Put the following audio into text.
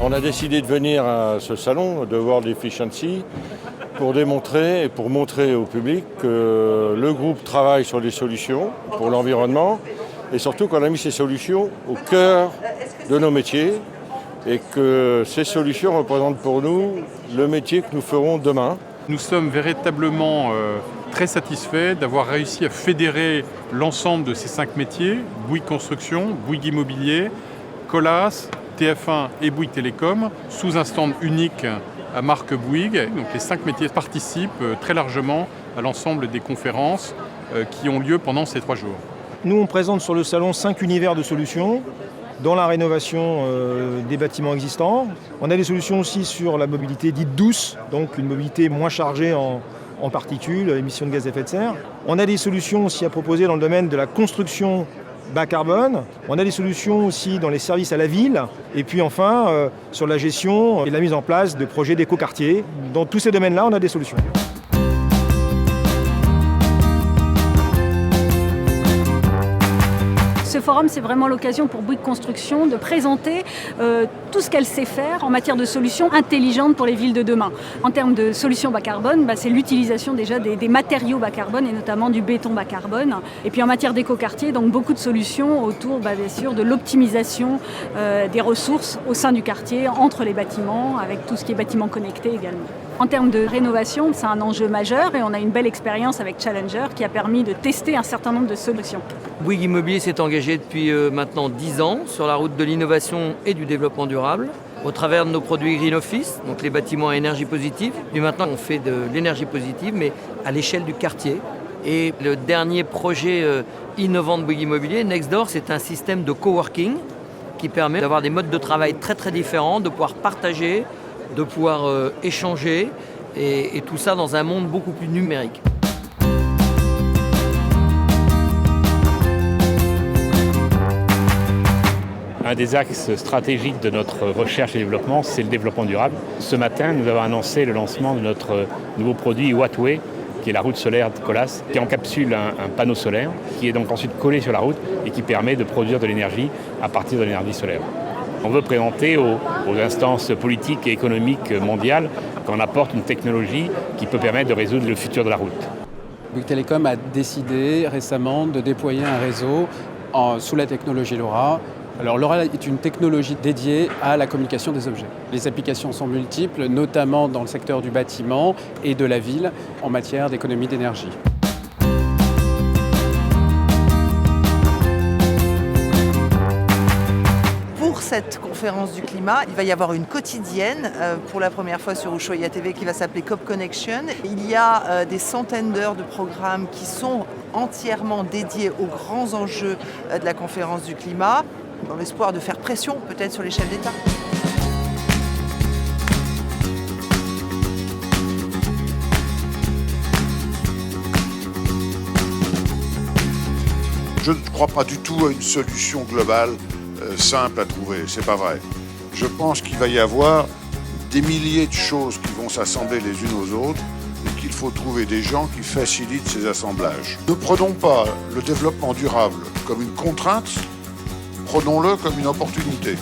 On a décidé de venir à ce salon de World Efficiency pour démontrer et pour montrer au public que le groupe travaille sur des solutions pour l'environnement et surtout qu'on a mis ces solutions au cœur de nos métiers et que ces solutions représentent pour nous le métier que nous ferons demain. Nous sommes véritablement très satisfaits d'avoir réussi à fédérer l'ensemble de ces 5 métiers, Bouygues Construction, Bouygues Immobilier, Colas, TF1 et Bouygues Télécom, sous un stand unique à marque Bouygues. Donc les 5 métiers participent très largement à l'ensemble des conférences qui ont lieu pendant ces 3 jours. Nous, on présente sur le salon 5 univers de solutions dans la rénovation des bâtiments existants. On a des solutions aussi sur la mobilité dite douce, donc une mobilité moins chargée en particules, émissions de gaz à effet de serre. On a des solutions aussi à proposer dans le domaine de la construction bas carbone. On a des solutions aussi dans les services à la ville. Et puis enfin, sur la gestion et la mise en place de projets d'écoquartier. Dans tous ces domaines-là, on a des solutions. Ce forum, c'est vraiment l'occasion pour Bouygues Construction de présenter tout ce qu'elle sait faire en matière de solutions intelligentes pour les villes de demain. En termes de solutions bas carbone, c'est l'utilisation déjà des matériaux bas carbone et notamment du béton bas carbone. Et puis en matière d'écoquartier, donc beaucoup de solutions autour bien sûr de l'optimisation des ressources au sein du quartier, entre les bâtiments, avec tout ce qui est bâtiments connectés également. En termes de rénovation, c'est un enjeu majeur et on a une belle expérience avec Challenger qui a permis de tester un certain nombre de solutions. Bouygues Immobilier s'est engagé depuis maintenant 10 ans sur la route de l'innovation et du développement durable au travers de nos produits Green Office, donc les bâtiments à énergie positive. Et maintenant, on fait de l'énergie positive, mais à l'échelle du quartier. Et le dernier projet innovant de Bouygues Immobilier, Nextdoor, c'est un système de coworking qui permet d'avoir des modes de travail très très différents, de pouvoir partager, de pouvoir échanger et tout ça dans un monde beaucoup plus numérique. Un des axes stratégiques de notre recherche et développement, c'est le développement durable. Ce matin, nous avons annoncé le lancement de notre nouveau produit Wattway, qui est la route solaire de Colas, qui encapsule un panneau solaire, qui est donc ensuite collé sur la route et qui permet de produire de l'énergie à partir de l'énergie solaire. On veut présenter aux instances politiques et économiques mondiales qu'on apporte une technologie qui peut permettre de résoudre le futur de la route. Bouygues Télécom a décidé récemment de déployer un réseau sous la technologie LoRa. Alors LoRa est une technologie dédiée à la communication des objets. Les applications sont multiples, notamment dans le secteur du bâtiment et de la ville en matière d'économie d'énergie. Pour cette conférence du climat, il va y avoir une quotidienne pour la première fois sur Ushuaïa TV qui va s'appeler COP Connection. Il y a des centaines d'heures de programmes qui sont entièrement dédiés aux grands enjeux de la conférence du climat, dans l'espoir de faire pression peut-être sur les chefs d'État. Je ne crois pas du tout à une solution globale simple à trouver, c'est pas vrai. Je pense qu'il va y avoir des milliers de choses qui vont s'assembler les unes aux autres et qu'il faut trouver des gens qui facilitent ces assemblages. Ne prenons pas le développement durable comme une contrainte, prenons-le comme une opportunité.